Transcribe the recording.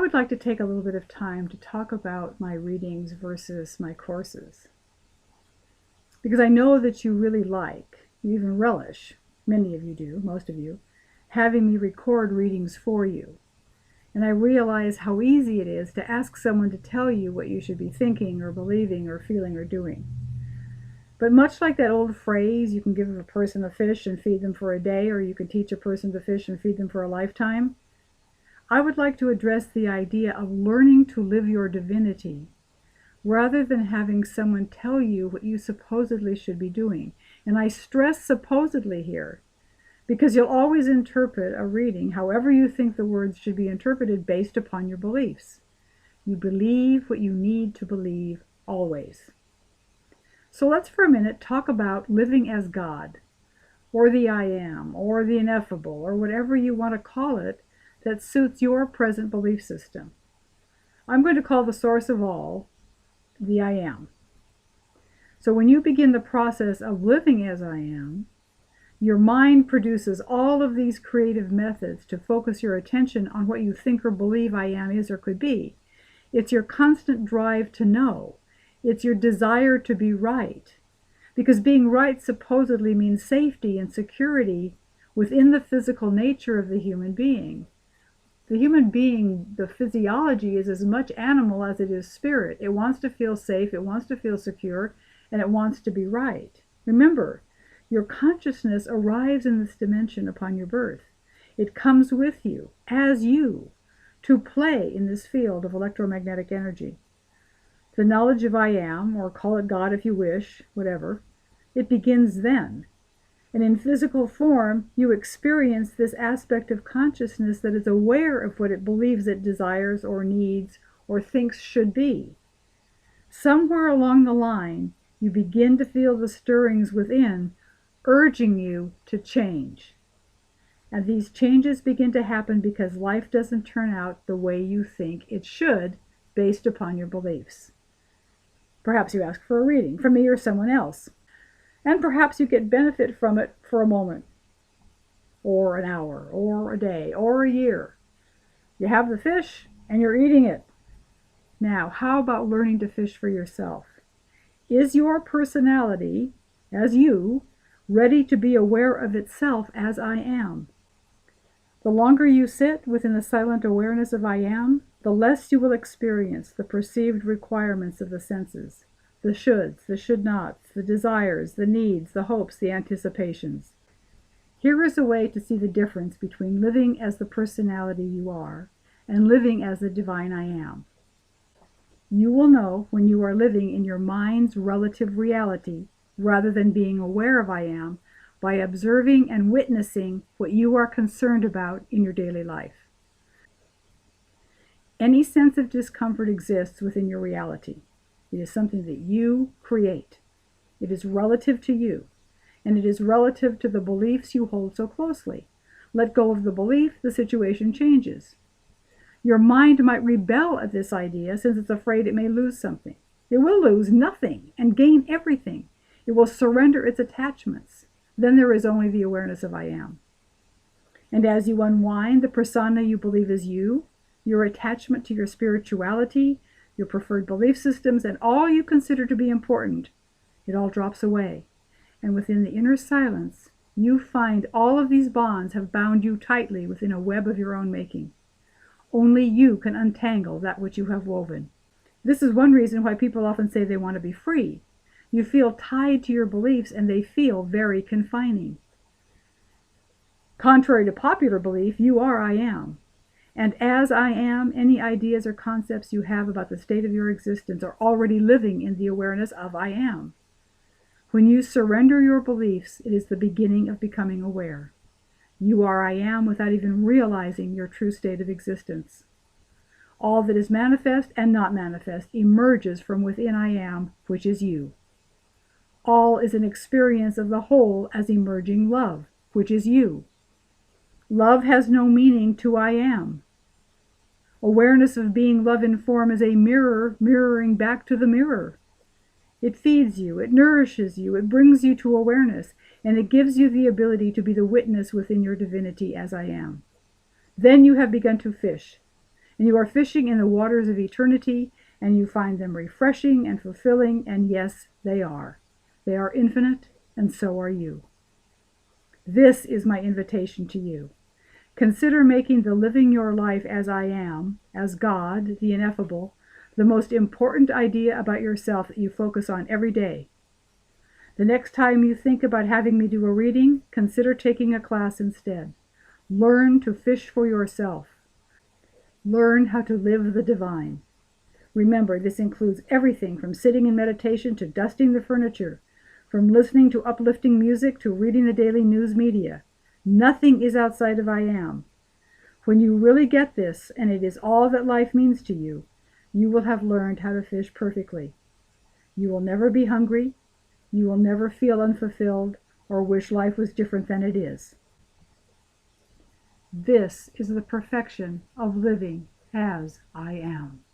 I would like to take a little bit of time to talk about my readings versus my courses, because I know that you really like, you even relish, many of you do, most of you, having me record readings for you. And I realize how easy it is to ask someone to tell you what you should be thinking or believing or feeling or doing. But much like that old phrase, you can give a person a fish and feed them for a day, or you can teach a person to fish and feed them for a lifetime, I would like to address the idea of learning to live your divinity rather than having someone tell you what you supposedly should be doing. And I stress supposedly here, because you'll always interpret a reading however you think the words should be interpreted based upon your beliefs. You believe what you need to believe always. So let's for a minute talk about living as God, or the I Am, or the ineffable, or whatever you want to call it that suits your present belief system. I'm going to call the source of all the I Am. So when you begin the process of living as I Am, your mind produces all of these creative methods to focus your attention on what you think or believe I Am is or could be. It's your constant drive to know. It's your desire to be right. Because being right supposedly means safety and security within the physical nature of the human being. The human being, the physiology, is as much animal as it is spirit. It wants to feel safe, it wants to feel secure, and it wants to be right. Remember, your consciousness arrives in this dimension upon your birth. It comes with you, as you, to play in this field of electromagnetic energy. The knowledge of I Am, or call it God if you wish, whatever, it begins then. And in physical form, you experience this aspect of consciousness that is aware of what it believes it desires or needs or thinks should be. Somewhere along the line, you begin to feel the stirrings within, urging you to change. And these changes begin to happen because life doesn't turn out the way you think it should, based upon your beliefs. Perhaps you ask for a reading from me or someone else. And perhaps you get benefit from it for a moment, or an hour, or a day, or a year. You have the fish, and you're eating it. Now, how about learning to fish for yourself? Is your personality, as you, ready to be aware of itself as I Am? The longer you sit within the silent awareness of I Am, the less you will experience the perceived requirements of the senses. The shoulds, the should-nots, the desires, the needs, the hopes, the anticipations. Here is a way to see the difference between living as the personality you are and living as the divine I Am. You will know when you are living in your mind's relative reality rather than being aware of I Am by observing and witnessing what you are concerned about in your daily life. Any sense of discomfort exists within your reality. It is something that you create. It is relative to you, and it is relative to the beliefs you hold so closely. Let go of the belief, the situation changes. Your mind might rebel at this idea since it's afraid it may lose something. It will lose nothing and gain everything. It will surrender its attachments. Then there is only the awareness of I Am. And as you unwind the persona you believe is you, your attachment to your spirituality, your preferred belief systems, and all you consider to be important, it all drops away. And within the inner silence, you find all of these bonds have bound you tightly within a web of your own making. Only you can untangle that which you have woven. This is one reason why people often say they want to be free. You feel tied to your beliefs, and they feel very confining. Contrary to popular belief, you are I Am. And as I Am, any ideas or concepts you have about the state of your existence are already living in the awareness of I Am. When you surrender your beliefs, it is the beginning of becoming aware. You are I Am without even realizing your true state of existence. All that is manifest and not manifest emerges from within I Am, which is you. All is an experience of the whole as emerging love, which is you. Love has no meaning to I Am. Awareness of being love in form is a mirror mirroring back to the mirror. It feeds you, it nourishes you, it brings you to awareness, and it gives you the ability to be the witness within your divinity as I Am. Then you have begun to fish, And you are fishing in the waters of eternity, and you find them refreshing and fulfilling, and yes, they are. They are infinite, and so are you. This is my invitation to you. Consider making the living your life as I am, as God, the ineffable, the most important idea about yourself that you focus on every day. The next time you think about having me do a reading, consider taking a class instead. Learn to fish for yourself. Learn how to live the divine. Remember, this includes everything from sitting in meditation to dusting the furniture, from listening to uplifting music to reading the daily news media. Nothing is outside of I am. When you really get this, and it is all that life means to you, you will have learned how to fish perfectly. You will never be hungry. You will never feel unfulfilled or wish life was different than it is. This is the perfection of living as I am.